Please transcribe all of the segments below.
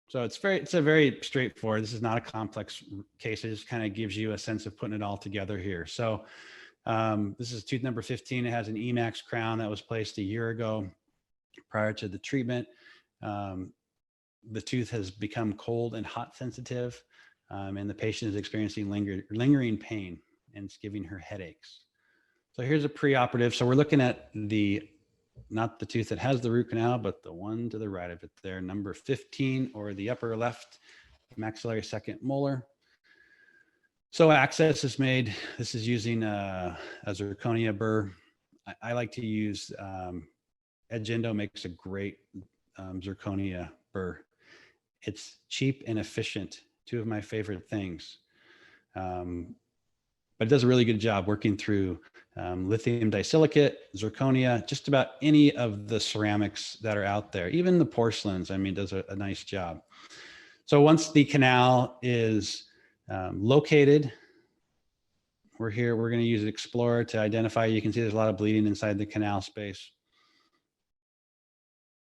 So it's a very straightforward. This is not a complex case. It just kind of gives you a sense of putting it all together here. So this is tooth number 15. It has an Emax crown that was placed a year ago prior to the treatment. The tooth has become cold and hot sensitive, and the patient is experiencing lingering pain, and it's giving her headaches. So here's a preoperative. So we're looking at not the tooth that has the root canal, but the one to the right of it there, number 15, or the upper left maxillary second molar. So access is made. This is using a zirconia burr. I like to use Edgendo makes a great zirconia burr. It's cheap and efficient, two of my favorite things. But it does a really good job working through lithium disilicate, zirconia, just about any of the ceramics that are out there, even the porcelains. I mean, does a nice job. So once the canal is located, we're going to use Explorer to identify. You can see there's a lot of bleeding inside the canal space.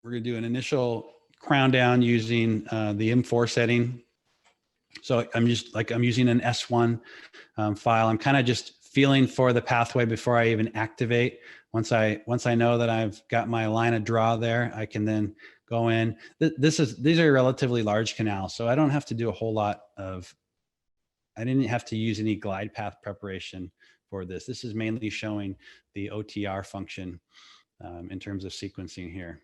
We're going to do an initial crown down using the M4 setting. So I'm using an S1 file. I'm kind of just feeling for the pathway before I even activate. Once I know that I've got my line of draw there, I can then go in. These are relatively large canals, so I don't have to do a whole lot of. I didn't have to use any glide path preparation for this. This is mainly showing the OTR function in terms of sequencing here.